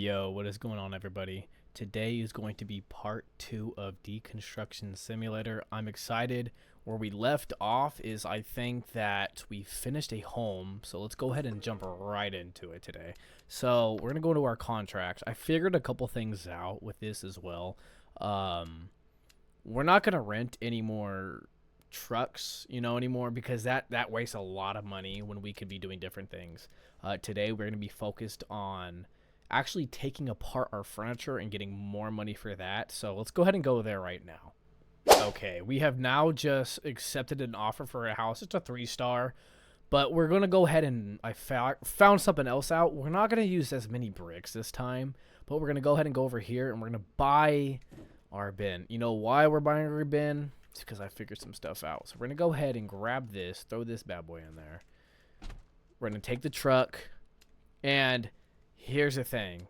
Yo, what is going on, everybody? Today is going to be part 2 of Deconstruction Simulator. I'm excited. Where we left off is I think that we finished a home, so let's go ahead and jump right into it today. So we're going to go to our contract. I figured a couple things out with this as well. We're not going to rent any more trucks, anymore, because that wastes a lot of money when we could be doing different things. Today we're going to be focused on actually taking apart our furniture and getting more money for that. So let's go ahead and go there right now. Okay, we have now just accepted an offer for a house. It's a 3-star, but we're going to go ahead and I found something else out. We're not going to use as many bricks this time, but we're going to go ahead and go over here and we're going to buy our bin. You know why we're buying our bin? It's because I figured some stuff out. So we're going to go ahead and grab this, throw this bad boy in there. We're going to take the truck, and here's the thing.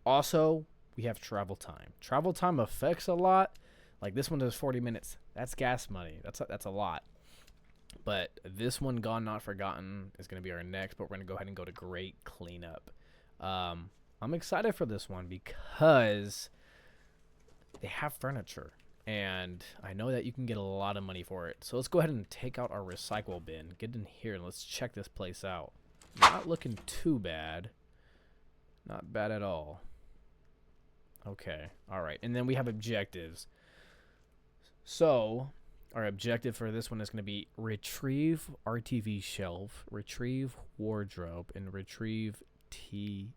Also, we have travel time. Travel time affects a lot. Like this one does 40 minutes. That's gas money. That's a lot. But this one, Gone Not Forgotten, is going to be our next. But we're going to go ahead and go to Great Cleanup. I'm excited for this one because they have furniture. And I know that you can get a lot of money for it. So let's go ahead and take out our recycle bin. Get in here and let's check this place out. Not looking too bad. Not bad at all. Okay. Alright. And then we have objectives. So, our objective for this one is going to be retrieve RTV shelf, retrieve wardrobe, and retrieve TV.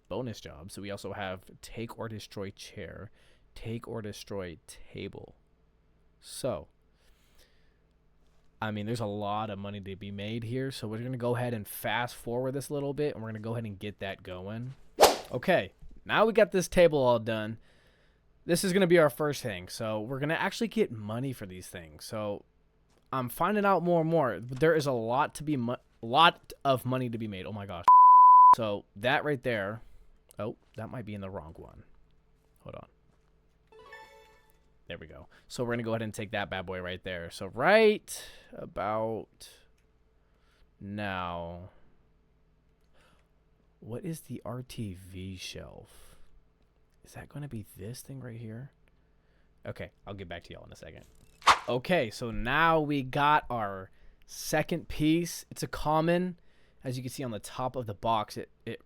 Bonus job. So we also have take or destroy chair, take or destroy table. So, I mean, there's a lot of money to be made here. So we're going to go ahead and fast forward this a little bit, and we're going to go ahead and get that going. Okay, now we got this table all done. This is going to be our first thing. So we're going to actually get money for these things. So I'm finding out more and more. There is a lot of money to be made. Oh my gosh. So that right there. Oh, that might be in the wrong one. Hold on. There we go. So we're going to go ahead and take that bad boy right there. So right about now, what is the RTV shelf? Is that going to be this thing right here? Okay, I'll get back to y'all in a second. Okay, so now we got our second piece. It's a common. As you can see on the top of the box, it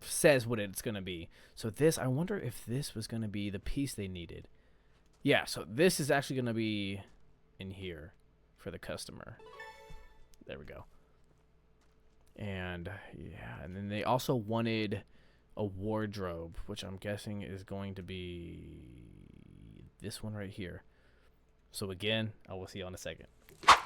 says what it's going to be. So this, I wonder if this was going to be the piece they needed. Yeah, so this is actually going to be in here for the customer. There we go. And yeah, and then they also wanted a wardrobe, which I'm guessing is going to be this one right here. So again, I will see you in a second.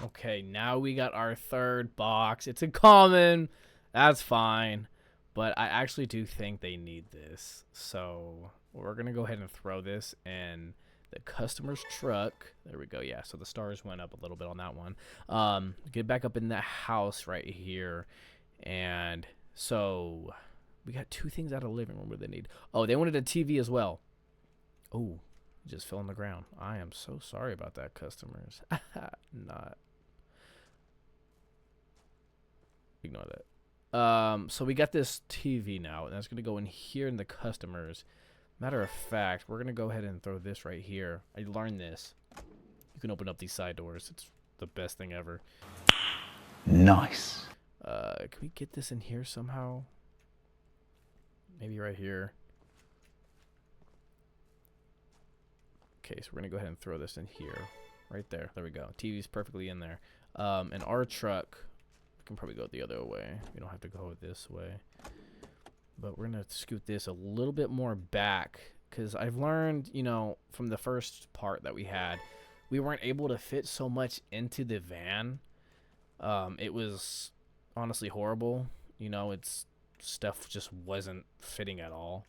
Okay, now we got our third box. It's a common. That's fine. But I actually do think they need this. So we're going to go ahead and throw this in the customer's truck. There we go. Yeah, so the stars went up a little bit on that one. Get back up in that house right here. And so we got two things out of the living room where they need. Oh, they wanted a TV as well. Oh, just fell on the ground. I am so sorry about that, customers. Not. Ignore that. So we got this TV now, and that's going to go in here in the customers. Matter of fact, we're going to go ahead and throw this right here. I learned this. You can open up these side doors. It's the best thing ever. Nice. Can we get this in here somehow? Maybe right here. Okay, so we're going to go ahead and throw this in here. Right there. There we go. TV's perfectly in there. And our truck, we can probably go the other way. We don't have to go this way. But we're going to scoot this a little bit more back. Because I've learned, from the first part that we had, we weren't able to fit so much into the van. It was honestly horrible. It's stuff just wasn't fitting at all.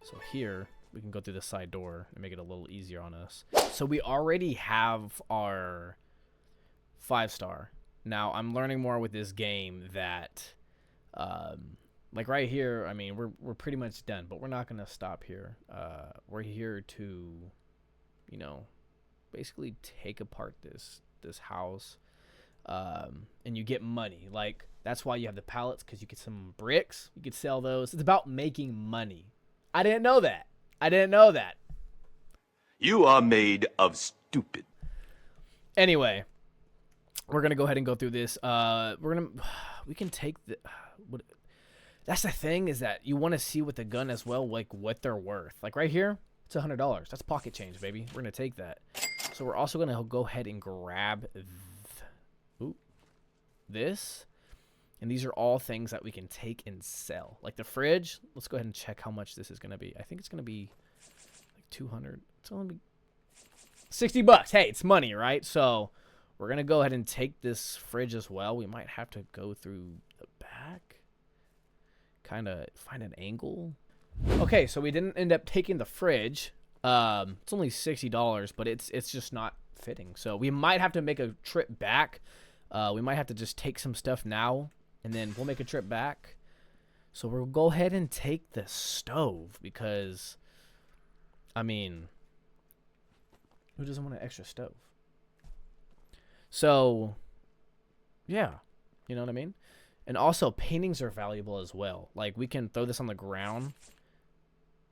So here we can go through the side door and make it a little easier on us. So we already have our 5-star. Now I'm learning more with this game that like right here, I mean, we're pretty much done, but we're not going to stop here. We're here to basically take apart this house, and you get money. Like That's why you have the pallets, because you get some bricks. You could sell those. It's about making money. I didn't know that. I didn't know that. You are made of stupid. Anyway, we're gonna go ahead and go through this. We can take the. That's the thing, is that you want to see with the gun as well, like what they're worth. Like right here, it's $100. That's pocket change, baby. We're gonna take that. So we're also gonna go ahead and grab this, and these are all things that we can take and sell. Like the fridge. Let's go ahead and check how much this is gonna be. I think it's gonna be like 200. It's only be $60. Hey, it's money, right? So we're gonna go ahead and take this fridge as well. We might have to go through the back, kind of find an angle. Okay, so we didn't end up taking the fridge. It's only $60, but it's just not fitting. So we might have to make a trip back. We might have to just take some stuff now, and then we'll make a trip back. So we'll go ahead and take the stove, because, I mean, who doesn't want an extra stove? So, yeah, you know what I mean? And also, paintings are valuable as well. Like, we can throw this on the ground.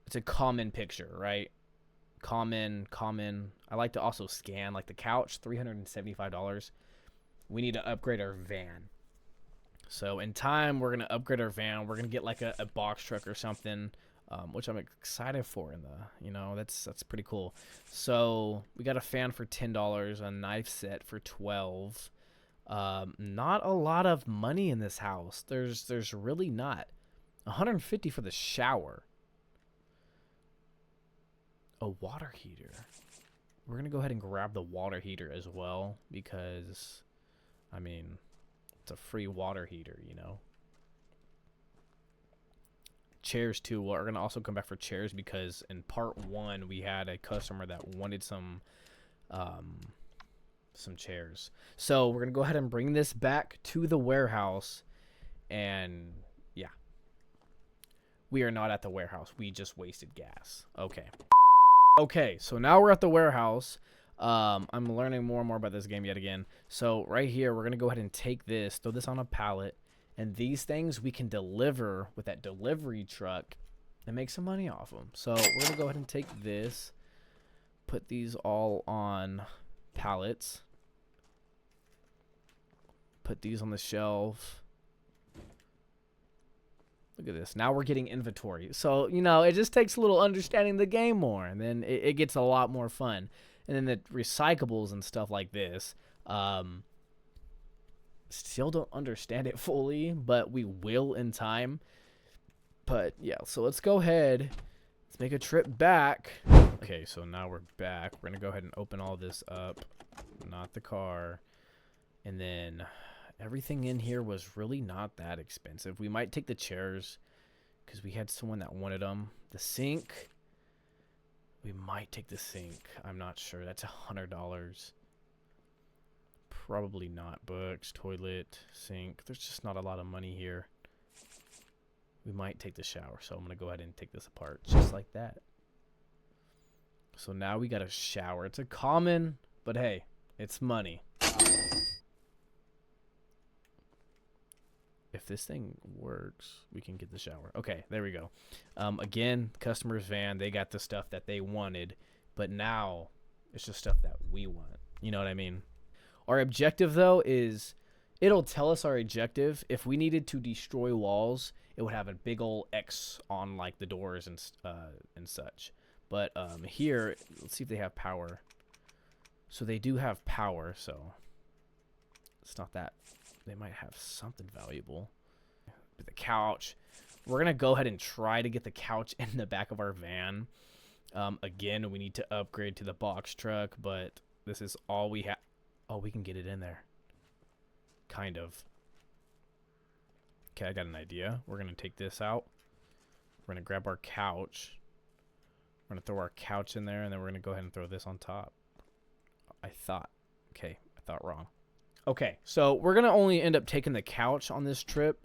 It's a common picture, right? Common. I like to also scan, like the couch, $375. We need to upgrade our van. So in time, we're going to upgrade our van. We're going to get like a box truck or something, which I'm excited for. That's pretty cool. So we got a fan for $10, a knife set for $12. Not a lot of money in this house. There's really not. $150 for the shower. A water heater. We're going to go ahead and grab the water heater as well, because, I mean, it's a free water heater, you know. Chairs too. We're going to also come back for chairs, because in part 1 we had a customer that wanted some chairs. So we're going to go ahead and bring this back to the warehouse, and yeah. We are not at the warehouse. We just wasted gas. Okay, so now we're at the warehouse. I'm learning more and more about this game yet again. So right here, we're going to go ahead and take this, throw this on a pallet, and these things we can deliver with that delivery truck and make some money off them. So we're going to go ahead and take this, put these all on pallets, put these on the shelf. Look at this. Now we're getting inventory. So, it just takes a little understanding the game more, and then it gets a lot more fun. And then the recyclables and stuff like this, still don't understand it fully, but we will in time. But, yeah, so let's go ahead. Let's make a trip back. Okay, so now we're back. We're going to go ahead and open all this up, not the car. And then everything in here was really not that expensive. We might take the chairs, because we had someone that wanted them. The sink, we might take the sink. I'm not sure. That's $100. Probably not. Books, toilet, sink. There's just not a lot of money here. We might take the shower, so I'm going to go ahead and take this apart just like that. So now we got a shower. It's a common, but hey, it's money. If this thing works, we can get the shower. Okay, there we go. Again, customer's van, they got the stuff that they wanted, but now it's just stuff that we want. You know what I mean? Our objective, though, is it'll tell us our objective. If we needed to destroy walls, it would have a big old X on like the doors and such. But here, let's see if they have power. So they do have power, so it's not that. They might have something valuable. But the couch, we're going to go ahead and try to get the couch in the back of our van. Again, we need to upgrade to the box truck, but this is all we have. Oh, we can get it in there. Kind of. Okay, I got an idea. We're going to take this out. We're going to grab our couch. We're going to throw our couch in there, and then we're going to go ahead and throw this on top. I thought wrong. Okay, so we're going to only end up taking the couch on this trip.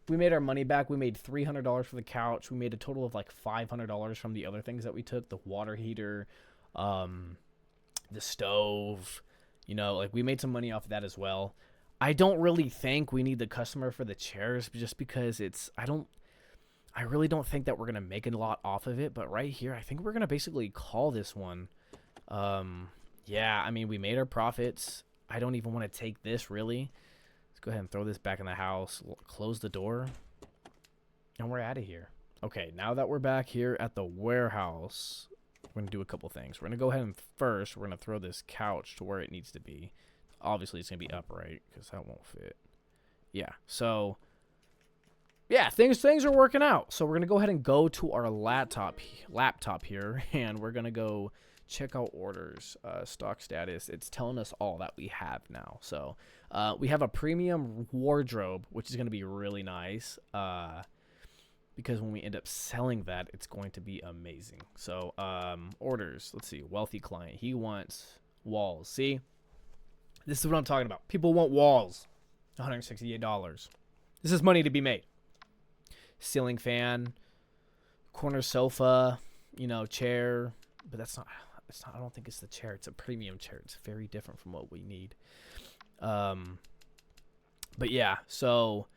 We made our money back. We made $300 for the couch. We made a total of like $500 from the other things that we took. The water heater, the stove. Like we made some money off of that as well. I don't really think we need the customer for the chairs just because I really don't think that we're going to make a lot off of it. But right here, I think we're going to basically call this one. Yeah, I mean, we made our profits. I don't even want to take this really. Let's go ahead and throw this back in the house, close the door, and we're out of here. Okay, now that we're back here at the warehouse, we're going to do a couple things. We're going to go ahead and first, we're going to throw this couch to where it needs to be. Obviously, it's going to be upright because that won't fit. Yeah, so yeah, things are working out. So we're going to go ahead and go to our laptop here, and we're going to go check out orders, stock status. It's telling us all that we have now. So we have a premium wardrobe, which is going to be really nice. Because when we end up selling that, it's going to be amazing. So orders, let's see, wealthy client, he wants walls. See, this is what I'm talking about. People want walls. $168. This is money to be made. Ceiling fan, corner sofa, you know, chair, but that's not, I don't think it's the chair. It's a premium chair. It's very different from what we need. But yeah, so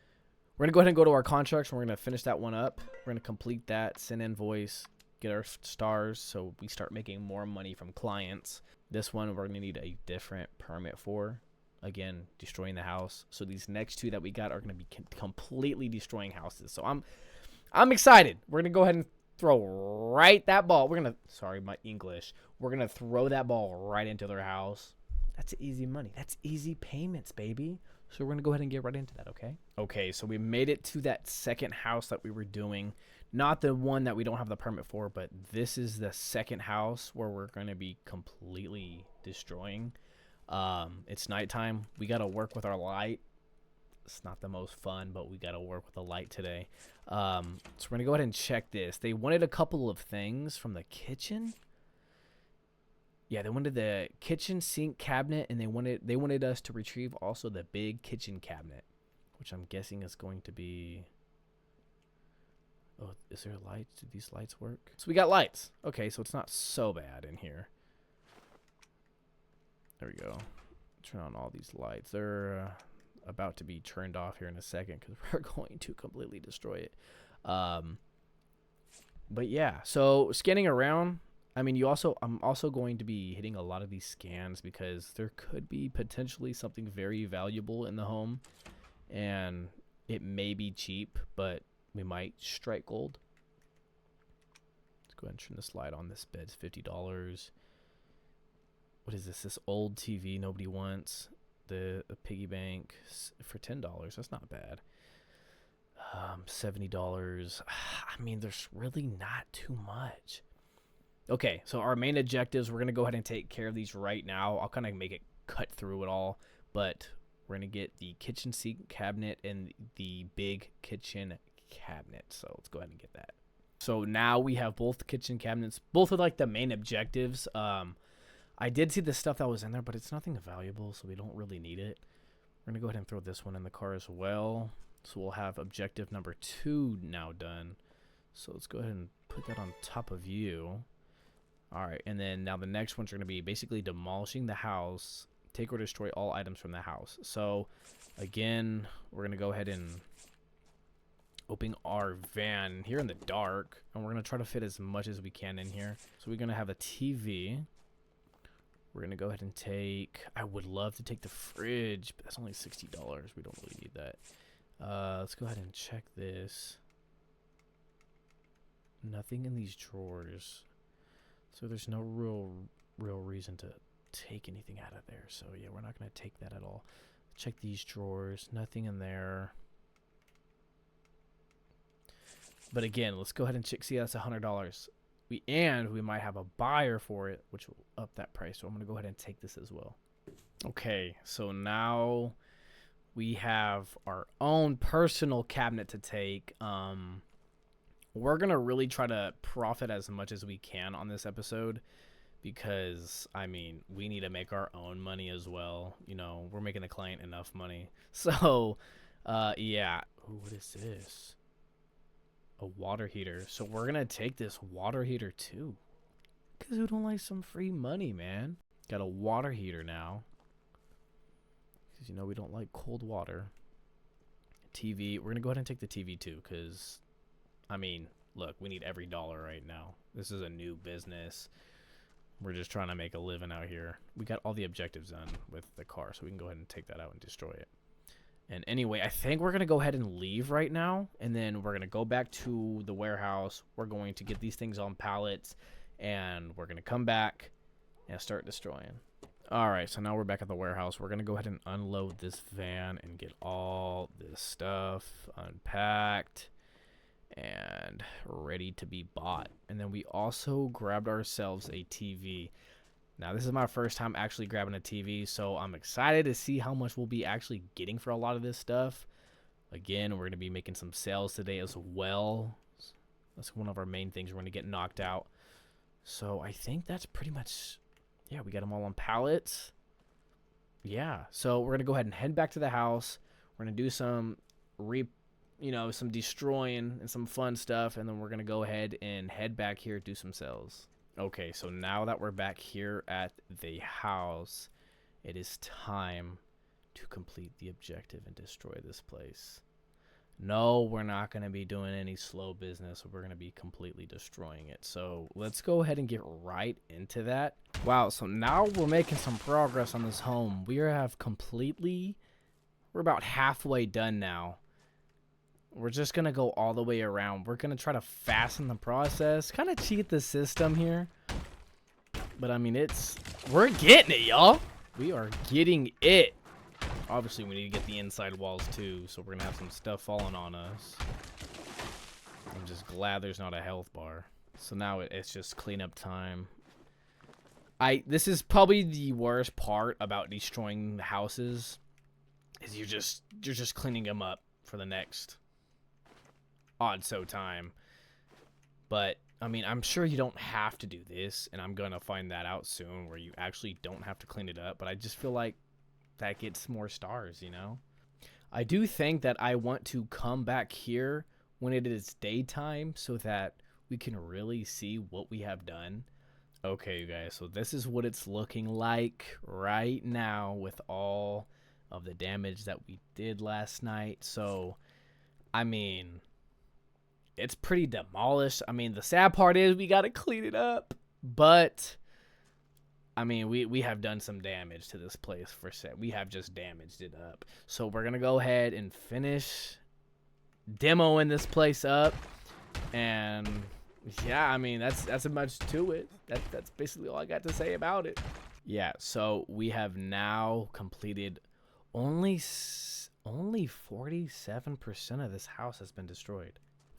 we're going to go ahead and go to our contracts. We're going to finish that one up. We're going to complete that, send invoice, get our stars so we start making more money from clients. This one we're going to need a different permit for. Again, destroying the house. So these next two that we got are going to be completely destroying houses. So I'm excited. We're going to go ahead and throw right that ball. We're going to, sorry, my English. We're going to throw that ball right into their house. That's easy money. That's easy payments, baby. So we're going to go ahead and get right into that, okay? Okay, so we made it to that second house that we were doing. Not the one that we don't have the permit for, but this is the second house where we're going to be completely destroying. It's nighttime. We got to work with our light. It's not the most fun, but we got to work with the light today. So we're going to go ahead and check this. They wanted a couple of things from the kitchen. Yeah, they wanted the kitchen sink cabinet, and they wanted us to retrieve also the big kitchen cabinet, which I'm guessing is going to be. Oh, is there lights? Do these lights work? So we got lights. Okay, so it's not so bad in here. There we go. Turn on all these lights. They're about to be turned off here in a second because we're going to completely destroy it. But yeah, so scanning around. I mean, I'm also going to be hitting a lot of these scans because there could be potentially something very valuable in the home, and it may be cheap, but we might strike gold. Let's go ahead and turn this light on. This bed's $50. What is this? This old TV nobody wants. The piggy bank for $10. That's not bad. $70. I mean, there's really not too much. Okay, so our main objectives, we're going to go ahead and take care of these right now. I'll kind of make it cut through it all, but we're going to get the kitchen sink cabinet and the big kitchen cabinet. So let's go ahead and get that. So now we have both kitchen cabinets, both of like the main objectives. I did see the stuff that was in there, but it's nothing valuable, so we don't really need it. We're going to go ahead and throw this one in the car as well. So we'll have objective number 2 now done. So let's go ahead and put that on top of you. All right, and then now the next ones are going to be basically demolishing the house, take or destroy all items from the house. So, again, we're going to go ahead and open our van here in the dark, and we're going to try to fit as much as we can in here. So we're going to have a TV. We're going to go ahead and take, I would love to take the fridge, but that's only $60. We don't really need that. Let's go ahead and check this. Nothing in these drawers. So there's no real reason to take anything out of there. So yeah, we're not going to take that at all. Check these drawers. Nothing in there. But again, let's go ahead and check. See, that's $100. We might have a buyer for it, which will up that price. So I'm going to go ahead and take this as well. Okay, so now we have our own personal cabinet to take. We're going to really try to profit as much as we can on this episode because, I mean, we need to make our own money as well. You know, we're making the client enough money. So, yeah. Ooh, what is this? A water heater. So we're going to take this water heater too. Because who don't like some free money, man? Got a water heater now. because, you know, we don't like cold water. TV, we're going to go ahead and take the TV too, because, I mean, look, we need every dollar right now. This is a new business. We're just trying to make a living out here. We got all the objectives done with the car, so we can go ahead and take that out and destroy it. And anyway, I think we're going to go ahead and leave right now, and then we're going to go back to the warehouse. We're going to get these things on pallets, and we're going to come back and start destroying. All right, so now we're back at the warehouse. We're going to go ahead and unload this van and get all this stuff unpacked and ready to be bought. And then we also grabbed ourselves a TV. Now, this is my first time actually grabbing a TV, so I'm excited to see how much we'll be actually getting for a lot of this stuff. Again, we're going to be making some sales today as well. That's one of our main things. We're going to get knocked out. So I think that's pretty much... Yeah, we got them all on pallets. Yeah, so we're going to go ahead and head back to the house. We're going to do some some destroying and some fun stuff, and then we're going to go ahead and head back here, do some sales. Okay, so now that we're back here at the house, it is time to complete the objective and destroy this place. No, we're not going to be doing any slow business. We're going to be completely destroying it. So let's go ahead and get right into that. Wow, so now we're making some progress on this home. We're about halfway done now. We're just going to go all the way around. We're going to try to fasten the process. Kind of cheat the system here. But, I mean, we're getting it, y'all. We are getting it. Obviously, we need to get the inside walls, too. So, we're going to have some stuff falling on us. I'm just glad there's not a health bar. So, now it's just cleanup time. This is probably the worst part about destroying the houses. Is you're just cleaning them up for the next odd so time. But I mean, I'm sure you don't have to do this, and I'm gonna find that out soon where you actually don't have to clean it up. But I just feel like that gets more stars, you know. I do think that I want to come back here when it is daytime so that we can really see what we have done. Okay, you guys, so this is what it's looking like right now with all of the damage that we did last night. So I mean, it's pretty demolished. I mean, the sad part is we got to clean it up. But, I mean, we have done some damage to this place for set. We have just damaged it up. So we're going to go ahead and finish demoing this place up. And, yeah, I mean, that's as much to it. That's basically all I got to say about it. Yeah, so we have now completed only 47% of this house has been destroyed.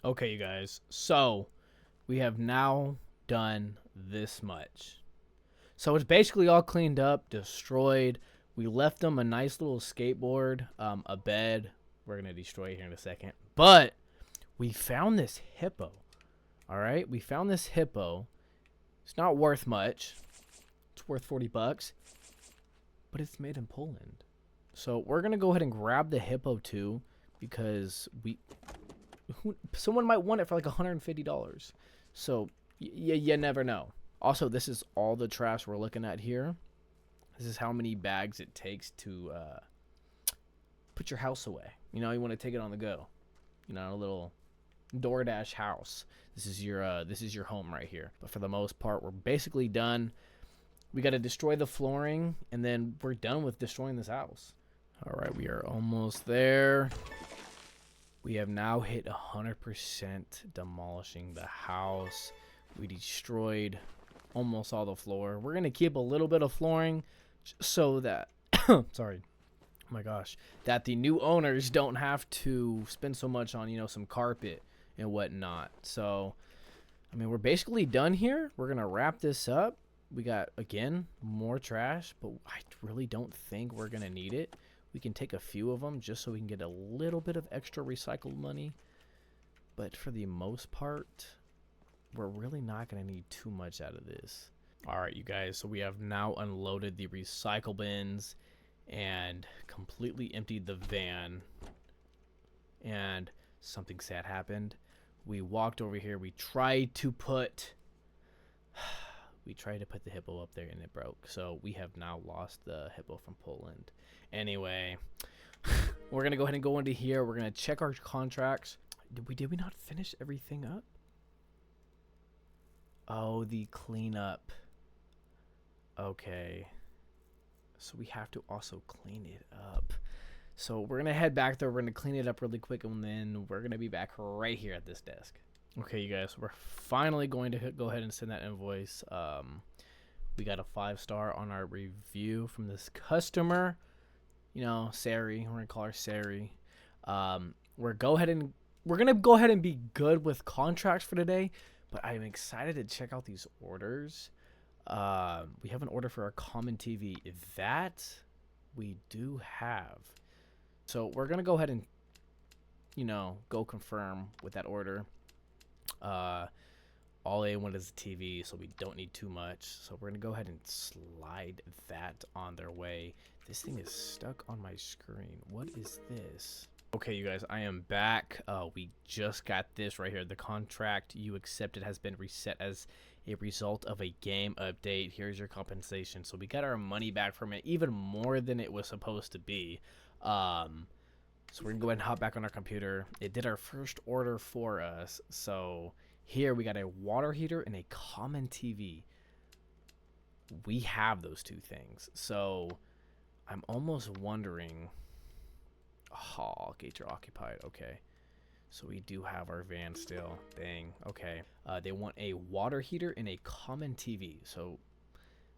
Okay, you guys, so we have now done this much. So it's basically all cleaned up, destroyed. We left them a nice little skateboard, a bed. We're going to destroy it here in a second. But we found this hippo. All right, we found this hippo. It's not worth much. It's worth $40, but it's made in Poland. So we're going to go ahead and grab the hippo too, because someone might want it for like $150. So you never know. Also, this is all the trash we're looking at here. This is how many bags it takes to put your house away. You know, you want to take it on the go. You know, a little DoorDash house. This is your home right here. But for the most part, we're basically done. We got to destroy the flooring, and then we're done with destroying this house. All right, we are almost there. We have now hit 100% demolishing the house. We destroyed almost all the floor. We're going to keep a little bit of flooring so that, sorry, oh my gosh, that the new owners don't have to spend so much on, you know, some carpet and whatnot. So, I mean, we're basically done here. We're going to wrap this up. We got, again, more trash, but I really don't think we're going to need it. We can take a few of them just so we can get a little bit of extra recycled money. But for the most part, we're really not going to need too much out of this. All right, you guys, so we have now unloaded the recycle bins and completely emptied the van. And something sad happened. We walked over here. We tried to put We tried to put the hippo up there and it broke. So we have now lost the hippo from Poland. Anyway, we're going to go ahead and go into here. We're going to check our contracts. Did we not finish everything up? Oh, the cleanup. Okay. So we have to also clean it up. So we're going to head back there. We're going to clean it up really quick, and then we're going to be back right here at this desk. Okay, you guys, we're finally going to go ahead and send that invoice. We got a 5-star on our review from this customer. You know, Sari. We're going to call her Sari. We're going to go ahead and be good with contracts for today, but I'm excited to check out these orders. We have an order for a common TV. That we do have. So we're going to go ahead and, you know, go confirm with that order. All they want is a TV, so we don't need too much. So we're going to go ahead and slide that on their way. This thing is stuck on my screen. What is this? Okay, you guys, I am back. We just got this right here. The contract you accepted has been reset as a result of a game update. Here's your compensation. So we got our money back from it, even more than it was supposed to be. So we're gonna go ahead and hop back on our computer. It did our first order for us. So here we got a water heater and a common TV. We have those two things. So I'm almost wondering. Oh, gates are occupied. Okay. So we do have our van still. Dang. Okay. They want a water heater and a common TV. So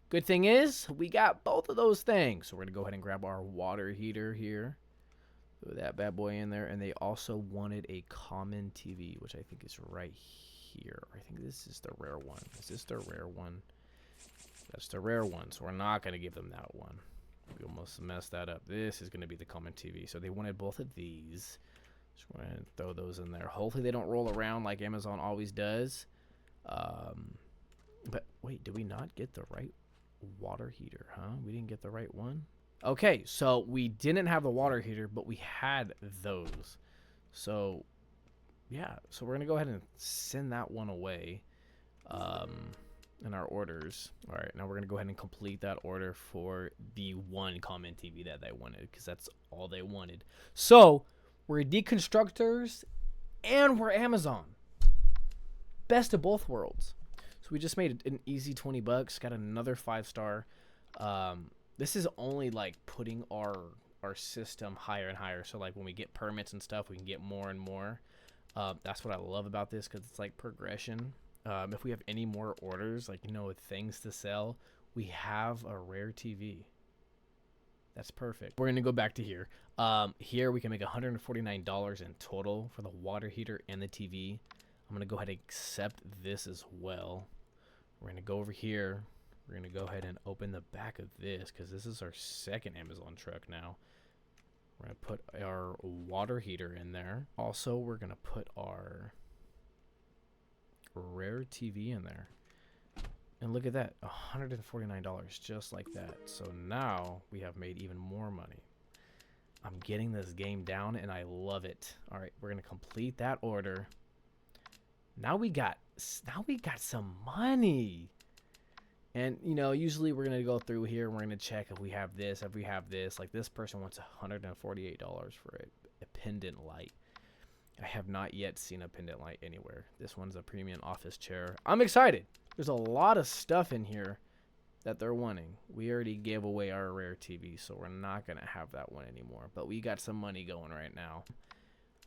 good thing is we got both of those things. So we're going to go ahead and grab our water heater here. Throw that bad boy in there. And they also wanted a common TV, which I think is right here. I think this is the rare one. Is this the rare one? That's the rare one. So we're not going to give them that one. We almost messed that up. This is going to be the common TV. So they wanted both of these. Just go ahead and throw those in there. Hopefully they don't roll around like Amazon always does. But wait, did we not get the right water heater, huh? We didn't get the right one? Okay, so we didn't have the water heater, but we had those. So, yeah. So we're going to go ahead and send that one away. In our orders. All right, now we're gonna go ahead and complete that order for the one common TV that they wanted, because that's all they wanted. So we're deconstructors and we're Amazon. Best of both worlds. So we just made an easy 20 bucks, got another 5-star. This is only like putting our system higher and higher. So like when we get permits and stuff, we can get more and more. That's what I love about this, because it's like progression. If we have any more orders, like, you know, with things to sell, we have a rare TV. That's perfect. We're going to go back to here. Here we can make $149 in total for the water heater and the TV. I'm going to go ahead and accept this as well. We're going to go over here. We're going to go ahead and open the back of this, because this is our second Amazon truck now. We're going to put our water heater in there. Also, we're going to put our rare TV in there, and look at that, $149, just like that. So now we have made even more money. I'm getting this game down and I love it. All right, we're gonna complete that order. Now we got some money. And you know, usually we're gonna go through here and we're gonna check if we have this, like this person wants $148 for a pendant light. I have not yet seen a pendant light anywhere. This one's a premium office chair. I'm excited. There's a lot of stuff in here that they're wanting. We already gave away our rare TV, so we're not going to have that one anymore. But we got some money going right now.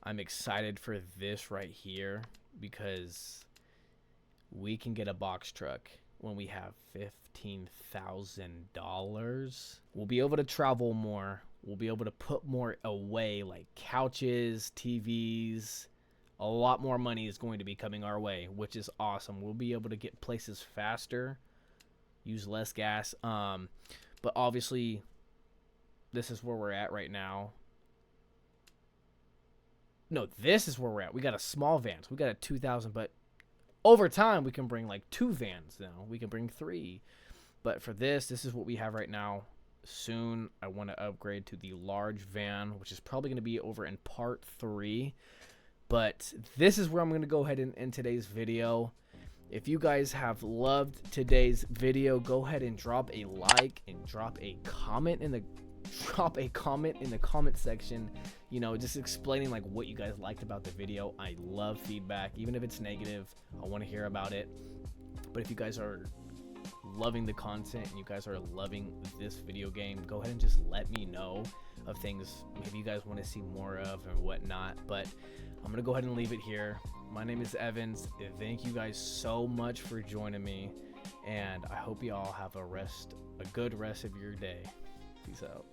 I'm excited for this right here, because we can get a box truck when we have $15,000. We'll be able to travel more. We'll be able to put more away, like couches, TVs. A lot more money is going to be coming our way, which is awesome. We'll be able to get places faster, use less gas. But obviously, this is where we're at right now. No, this is where we're at. We got a small van. So we got a 2,000, but over time, we can bring like 2 vans now. We can bring 3. But for this is what we have right now. Soon I want to upgrade to the large van, which is probably going to be over in part 3. But this is where I'm going to go ahead and end today's video. If you guys have loved today's video, go ahead and drop a like and drop a comment in the comment section, you know, just explaining like what you guys liked about the video. I love feedback, even if it's negative. I want to hear about it. But if you guys are loving the content and you guys are loving this video game, go ahead and just let me know of things maybe you guys want to see more of and whatnot. But I'm gonna go ahead and leave it here. My name is Evans. Thank you guys so much for joining me, and I hope you all have a good rest of your day. Peace out.